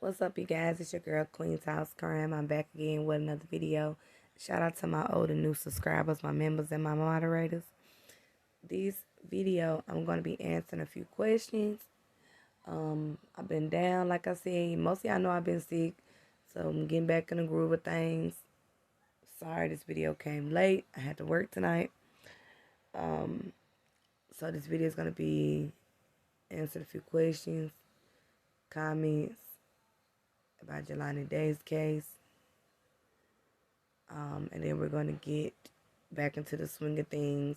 What's up, you guys? It's your girl Queen's House Crime. I'm back again with another video. Shout out to my old and new subscribers, my members, and my moderators. This video, I'm going to be answering a few questions. I've been down, like I said. Most of y'all know I've been sick, so I'm getting back in the groove of things. Sorry this video came late. I had to work tonight. So this video is going to be answering a few questions, comments about Jelani Day's case. And then we're going to get back into the swing of things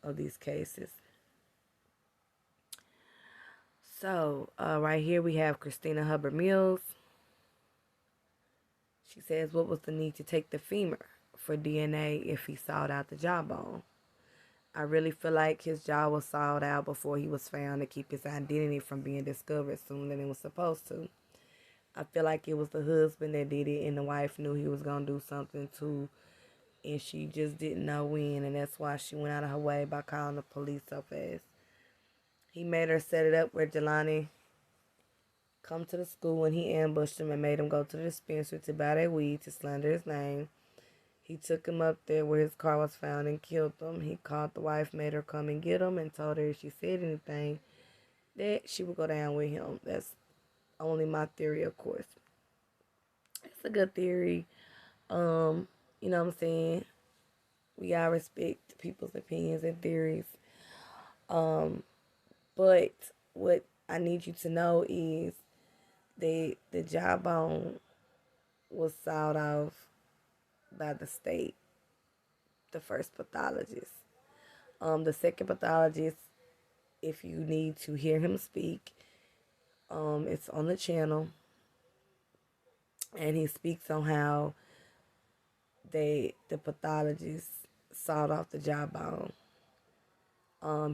of these cases. So, right here we have Christina Hubbard Mills. She says, what was the need to take the femur for DNA if he sawed out the jawbone? I really feel like his jaw was sawed out before he was found to keep his identity from being discovered sooner than it was supposed to. I feel like it was the husband that did it, and the wife knew he was going to do something too, and she just didn't know when, and that's why she went out of her way by calling the police so fast. He made her set it up where Jelani come to the school, and he ambushed him and made him go to the dispensary to buy that weed to slander his name. He took him up there where his car was found and killed him. He called the wife, made her come and get him, and told her if she said anything that she would go down with him. That's only my theory, of course. It's a good theory. You know what I'm saying? We gotta respect people's opinions and theories. But what I need you to know is that the jawbone was sawed off by the state, the first pathologist. The second pathologist, if you need to hear him speak, it's on the channel, and he speaks on how the pathologist sawed off the jawbone.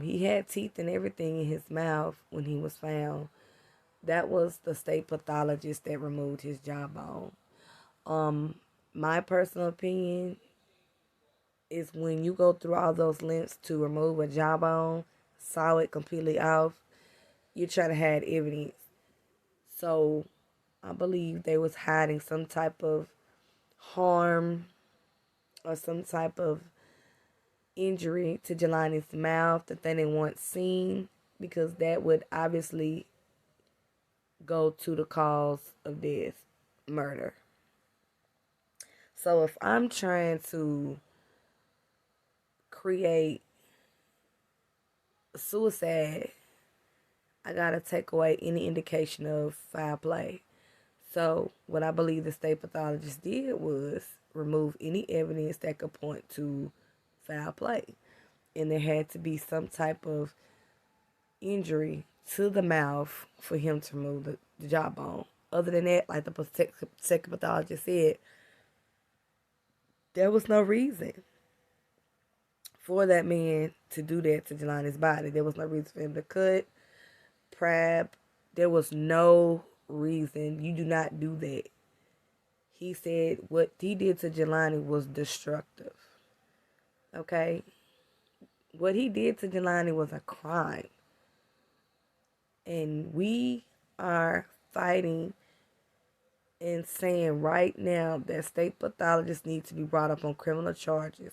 He had teeth and everything in his mouth when he was found. That was the state pathologist that removed his jawbone. My personal opinion is when you go through all those lengths to remove a jawbone, saw it completely off, you're trying to hide evidence. So I believe they was hiding some type of harm or some type of injury to Jelani's mouth that they didn't want seen, because that would obviously go to the cause of death, murder. So if I'm trying to create suicide, I gotta take away any indication of foul play. So what I believe the state pathologist did was remove any evidence that could point to foul play. And there had to be some type of injury to the mouth for him to remove the jawbone. Other than that, like the second pathologist said, there was no reason for that man to do that to Jelani's body. There was no reason for him to cut, prep. There was no reason. You do not do that. He said what he did to Jelani was destructive. Okay? What he did to Jelani was a crime. And we are fighting and saying right now that state pathologists need to be brought up on criminal charges.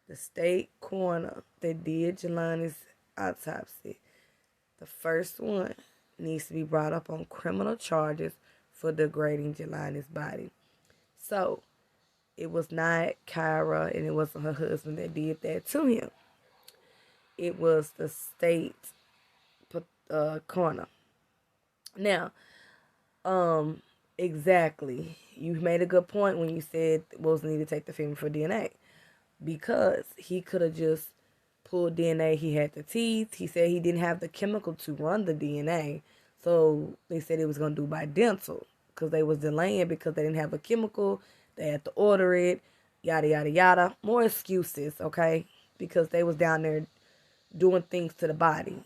The state coroner that did Jelani's autopsy, the first one, needs to be brought up on criminal charges for degrading Jelani's body. So it was not Kyra and it wasn't her husband that did that to him. It was the state coroner. Now, exactly. You made a good point when you said was need to take the femur for DNA, because he could have just pulled DNA. He had the teeth. He said he didn't have the chemical to run the DNA, so they said it was gonna do by dental because they was delaying because they didn't have a chemical. They had to order it. Yada yada yada. More excuses, okay? Because they was down there doing things to the body.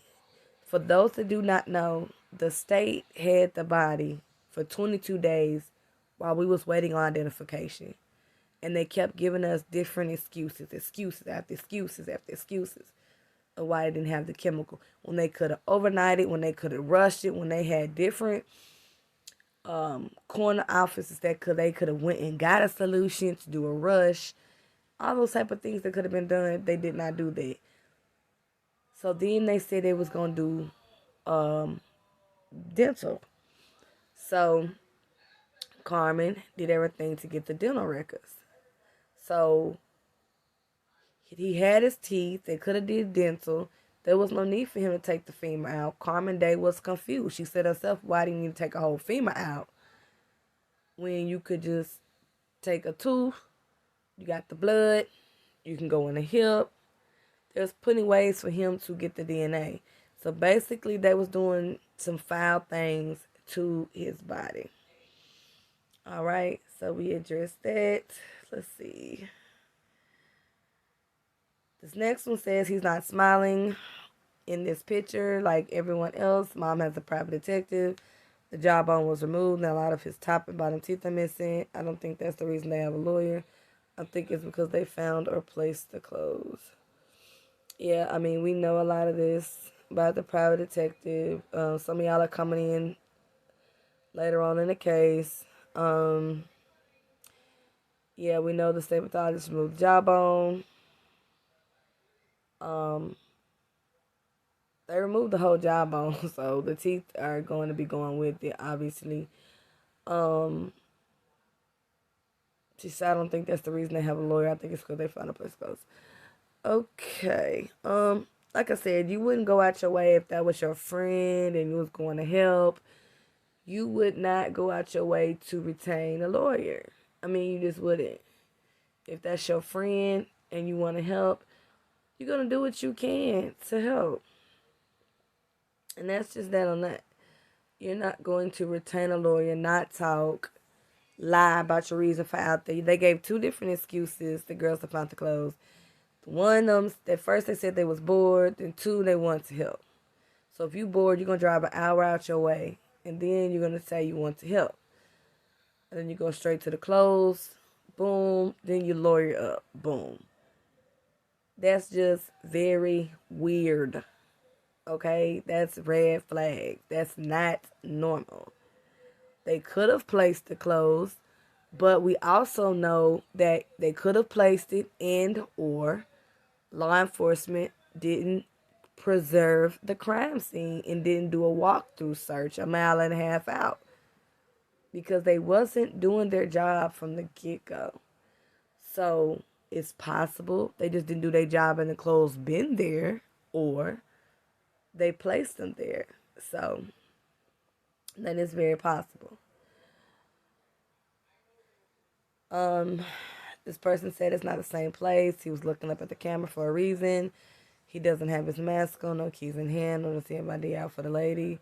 For those that do not know, the state had the body for 22 days while we was waiting on identification. And they kept giving us different excuses after excuses of why they didn't have the chemical. When they could have overnighted, when they could have rushed it, when they had different corner offices that they could have went and got a solution to do a rush. All those type of things that could have been done, they did not do that. So then they said they was going to do dental. So Carmen did everything to get the dental records. So he had his teeth. They could have did dental. There was no need for him to take the femur out. Carmen Day was confused. She said herself, why do you need to take a whole femur out when you could just take a tooth? You got the blood. You can go in the hip. There's plenty ways for him to get the DNA. So basically, they was doing some foul things to his body. All right, so we addressed that. Let's see. This next one says he's not smiling in this picture like everyone else. Mom has a private detective. The jawbone was removed and a lot of his top and bottom teeth are missing. I don't think that's the reason they have a lawyer. I think it's because they found or placed the clothes. Yeah, I mean, we know a lot of this about the private detective. Some of y'all are coming in later on in the case. Yeah, we know the state pathologist removed the jawbone. They removed the whole jawbone, so the teeth are going to be going with it, obviously. She said, I don't think that's the reason they have a lawyer. I think it's because they found a place close. Okay. Like I said, you wouldn't go out your way if that was your friend and you was going to help. You would not go out your way to retain a lawyer. I mean, you just wouldn't. If that's your friend and you want to help, you're going to do what you can to help. And that's just that on that. You're not going to retain a lawyer, not talk, lie about your reason for out there. They gave two different excuses, the girls that found the clothes. One of them, at first they said they was bored, and two, they wanted to help. So if you bored, you're going to drive an hour out your way, and then you're going to say you want to help. And then you go straight to the clothes, boom, then you lawyer up, boom. That's just very weird. Okay, that's red flag. That's not normal. They could have placed the clothes, but we also know that they could have placed it and or law enforcement didn't preserve the crime scene and didn't do a walkthrough search a mile and a half out because they wasn't doing their job from the get-go. So it's possible they just didn't do their job and the clothes been there, or they placed them there. So that is very possible. This person said it's not the same place. He was looking up at the camera for a reason. He doesn't have his mask on, no keys in hand, no to see anybody out for the lady.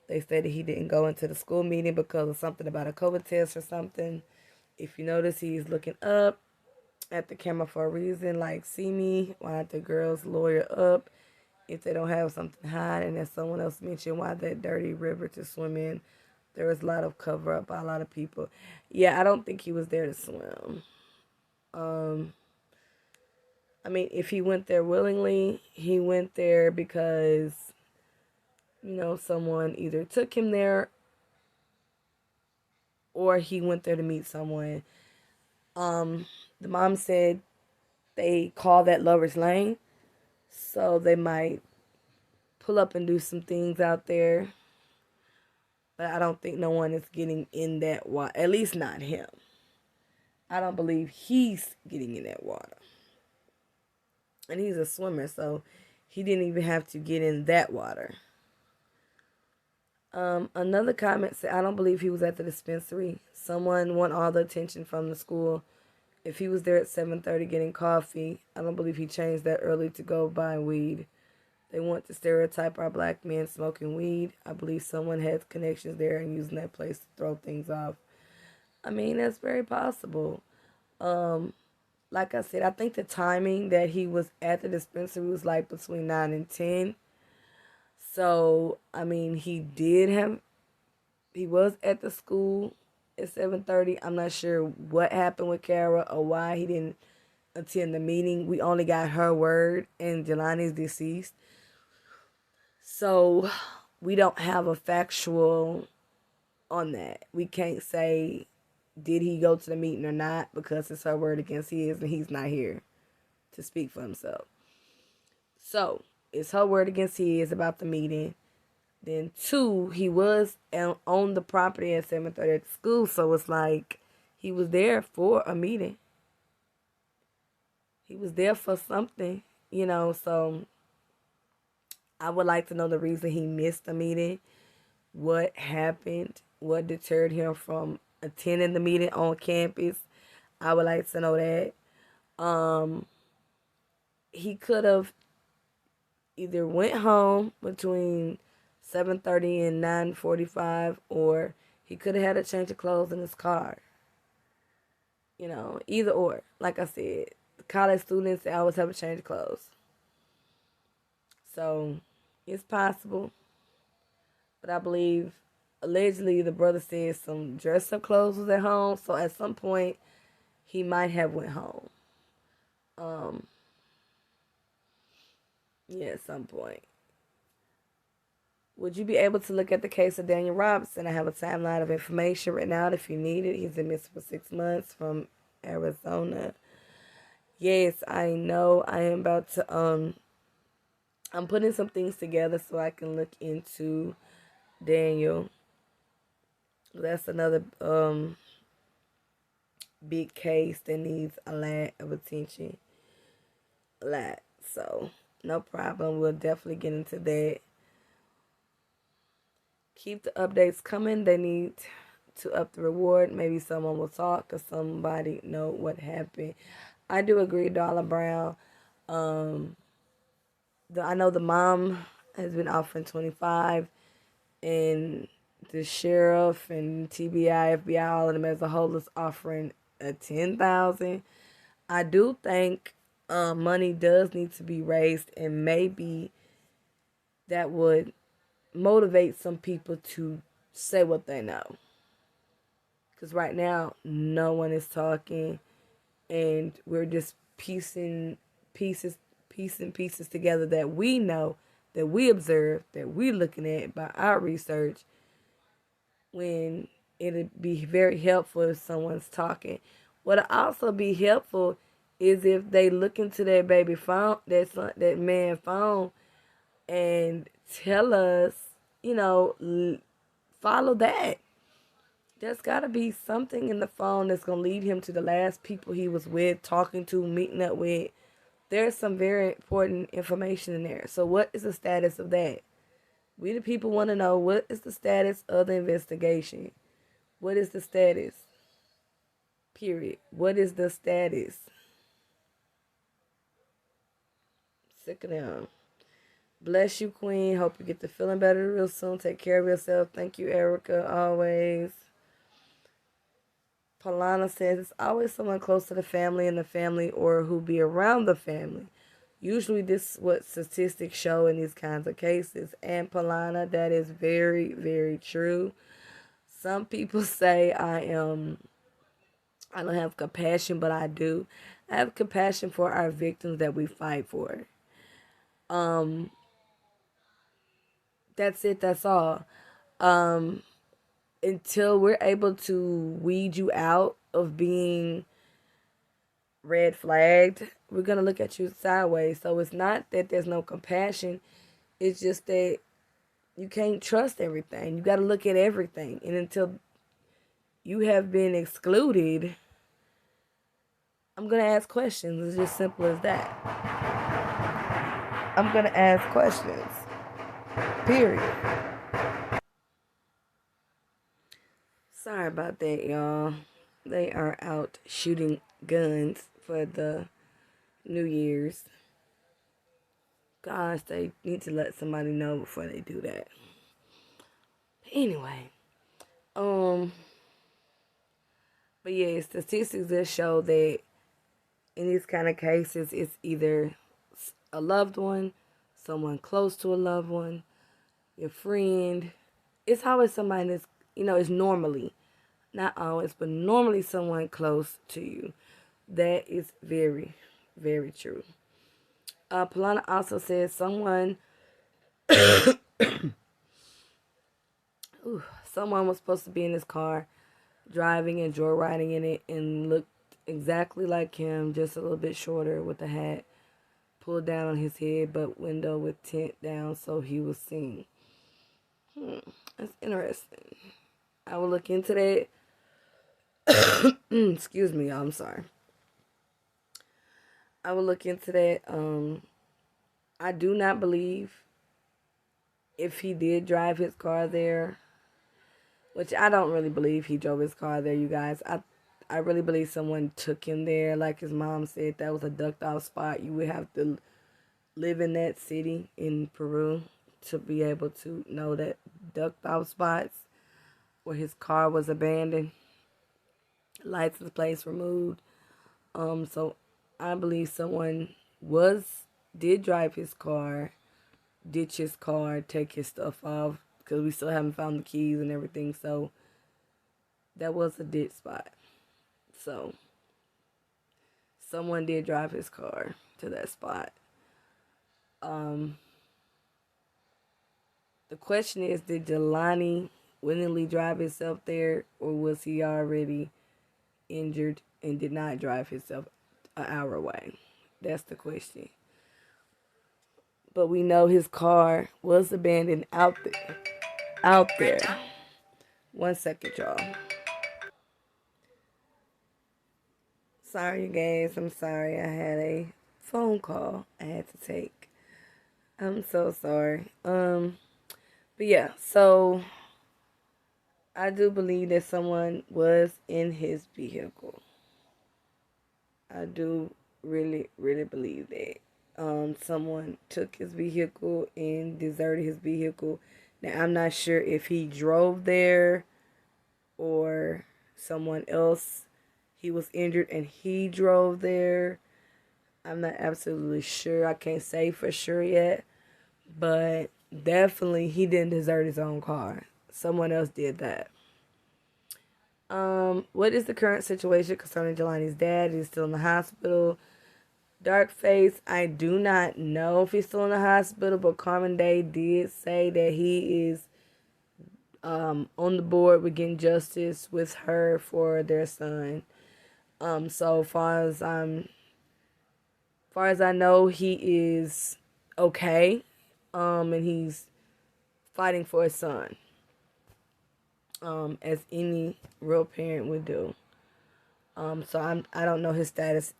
They said that he didn't go into the school meeting because of something about a COVID test or something. If you notice, he's looking up at the camera for a reason, like, see me, why not the girls lawyer up if they don't have something to hide. And as someone else mentioned, why that dirty river to swim in. There was a lot of cover up by a lot of people. Yeah, I don't think he was there to swim. I mean, if he went there willingly, he went there because, you know, someone either took him there or he went there to meet someone. The mom said they call that Lover's Lane, so they might pull up and do some things out there. but I don't think no one is getting in that water. At least not him. I don't believe he's getting in that water. And he's a swimmer, so he didn't even have to get in that water. Another comment said, I don't believe he was at the dispensary. Someone want all the attention from the school. If he was there at 7:30 getting coffee, I don't believe he changed that early to go buy weed. They want to stereotype our black men smoking weed. I believe someone has connections there and using that place to throw things off. I mean, that's very possible. Like I said, I think the timing that he was at the dispensary was like between 9 and 10. So, I mean, he was at the school at 7:30. I'm not sure what happened with Kara or why he didn't attend the meeting. We only got her word, and Jelani's deceased. So, we don't have a factual on that. We can't say, did he go to the meeting or not, because it's her word against his, and he's not here to speak for himself. So, it's her word against his about the meeting. Then 2, he was on the property at 7:30 at the school, so it's like he was there for a meeting. He was there for something, so I would like to know the reason he missed the meeting, what happened, what deterred him from attending the meeting on campus. I would like to know that. He could have either went home between 7:30 and 9:45, or he could have had a change of clothes in his car. Either or. Like I said, college students, they always have a change of clothes. So, it's possible. But I believe, allegedly, the brother said some dress-up clothes was at home. So, at some point, he might have went home. Yeah, at some point. Would you be able to look at the case of Daniel Robinson? I have a timeline of information written out if you need it. He's been missing for 6 months from Arizona. Yes, I know. I am about to, I'm putting some things together so I can look into Daniel. That's another, big case that needs a lot of attention. A lot. So, no problem. We'll definitely get into that. Keep the updates coming. They need to up the reward. Maybe someone will talk or somebody know what happened. I do agree, Darla Brown. I know the mom has been offering 25, and the sheriff and TBI, FBI, all of them as a whole is offering a 10,000. I do think money does need to be raised, and maybe that would motivate some people to say what they know. Because right now, no one is talking, and we're just piecing pieces together that we know, that we observe, that we're looking at by our research, when it'd be very helpful if someone's talking. What'd also be helpful is if they look into their baby phone, that man phone, and tell us, follow that. There's got to be something in the phone that's going to lead him to the last people he was with, talking to, meeting up with. There's some very important information in there. So what is the status of that? We the people want to know, what is the status of the investigation? What is the status? Period. What is the status? Sick of them. Bless you, Queen. Hope you get to feeling better real soon. Take care of yourself. Thank you, Erica, always. Polana says, it's always someone close to the family and the family, or who be around the family. Usually this is what statistics show in these kinds of cases. And Polana, that is very, very true. Some people say I don't have compassion, but I do. I have compassion for our victims that we fight for. That's it. That's all. Until we're able to weed you out of being red flagged, we're going to look at you sideways. So it's not that there's no compassion. It's just that you can't trust everything. You got to look at everything. And until you have been excluded, I'm going to ask questions. It's just simple as that. I'm going to ask questions. Period. Sorry about that, y'all. They are out shooting guns for the New Year's. Gosh, they need to let somebody know before they do that. Anyway, but yeah, statistics just show that in these kind of cases, it's either a loved one, someone close to a loved one, your friend. It's always somebody that's, it's normally, not always, but normally someone close to you. That is very, very true. Polana also says someone someone was supposed to be in his car driving and joyriding in it and looked exactly like him, just a little bit shorter with a hat pulled down on his head, but window with tint down so he was seen. That's interesting. I will look into that. Excuse me, y'all, I'm sorry. I will look into that. I do not believe if he did drive his car there, which I don't really believe he drove his car there, you guys. I really believe someone took him there. Like his mom said, that was a ducked off spot. You would have to live in that city in Peru to be able to know that ducked off spots where his car was abandoned, license plates removed. So I believe someone did drive his car, ditch his car, take his stuff off, because we still haven't found the keys and everything. So that was a ditch spot. So someone did drive his car to that spot. The question is, did Jelani willingly drive himself there, or was he already injured and did not drive himself an hour away? That's the question. But we know his car was abandoned out there. 1 second, y'all. Sorry, you guys. I'm sorry. I had a phone call I had to take. I'm so sorry. But yeah, so I do believe that someone was in his vehicle. I do really, really believe that. Someone took his vehicle and deserted his vehicle. Now, I'm not sure if he drove there or someone else, he was injured and he drove there. I'm not absolutely sure. I can't say for sure yet. But definitely he didn't desert his own car. Someone else did that. What is the current situation concerning Jelani's dad? He's still in the hospital. Dark Face, I do not know if he's still in the hospital, but Carmen Day did say that he is on the board with getting justice with her for their son. So far as I know, he is okay. And he's fighting for his son. As any real parent would do. So I don't know his status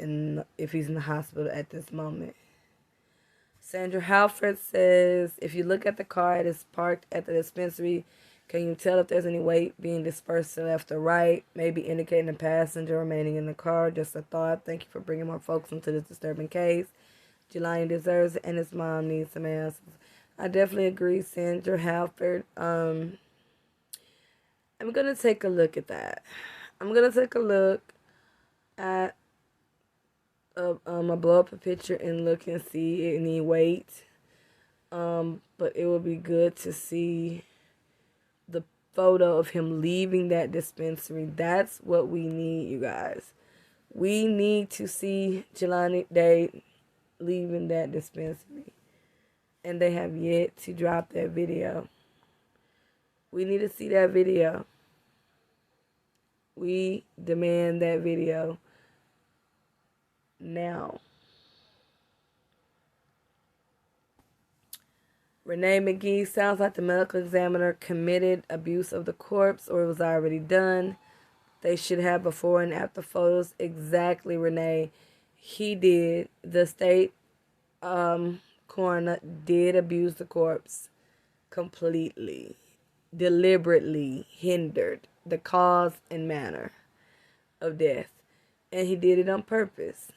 if he's in the hospital at this moment. Sandra Halford says, if you look at the car, it is parked at the dispensary. Can you tell if there's any weight being dispersed to left or right? Maybe indicating a passenger remaining in the car. Just a thought. Thank you for bringing more folks into this disturbing case. Jelani deserves it, and his mom needs some answers. I definitely agree, Sandra Halford. I'm going to take a look at that. I'm going to take a look at a blow up a picture and look and see any weight. But it would be good to see the photo of him leaving that dispensary. That's what we need, you guys. We need to see Jelani Day leaving that dispensary. And they have yet to drop that video. We need to see that video. We demand that video now. Renee McGee, sounds like the medical examiner committed abuse of the corpse or it was already done. They should have before and after photos. Exactly, Renee. He did. The state coroner did abuse the corpse completely, deliberately hindered the cause and manner of death. And he did it on purpose.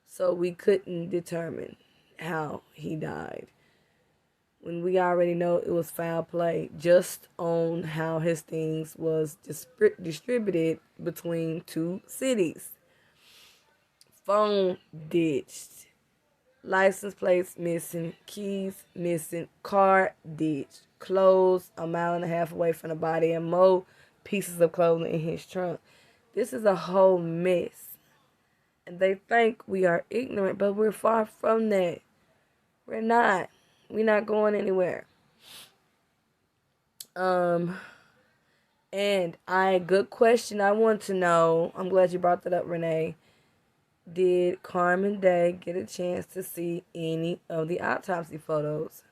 So we couldn't determine how he died, when we already know it was foul play just on how his things was distributed between two cities. Phone ditched, license plates missing, keys missing, car ditched, clothes a mile and a half away from the body, and more pieces of clothing in his trunk. This is a whole mess. And they think we are ignorant, but we're far from that. We're not. We're not going anywhere. Good question. I want to know, I'm glad you brought that up, Renee. Did Carmen Day get a chance to see any of the autopsy photos?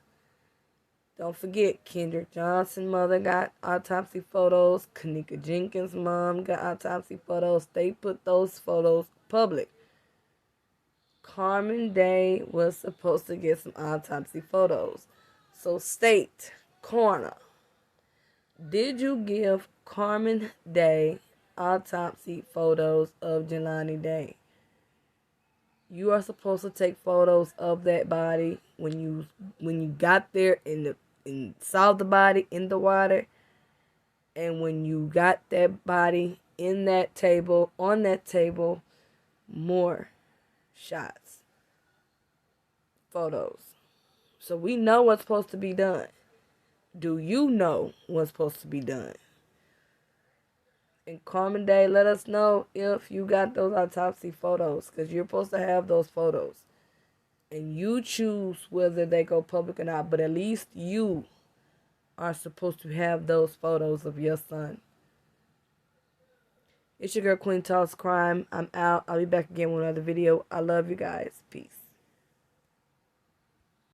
Don't forget, Kendrick Johnson's mother got autopsy photos. Kanika Jenkins' mom got autopsy photos. They put those photos public. Carmen Day was supposed to get some autopsy photos. So state, coroner, did you give Carmen Day autopsy photos of Jelani Day? You are supposed to take photos of that body when you got there and saw the body in the water, and when you got that body in that table, on that table, more shots, photos. So we know what's supposed to be done. Do you know what's supposed to be done? And Carmen Day, let us know if you got those autopsy photos, because you're supposed to have those photos. And you choose whether they go public or not, but at least you are supposed to have those photos of your son. It's your girl, Queen Talks Crime. I'm out. I'll be back again with another video. I love you guys. Peace.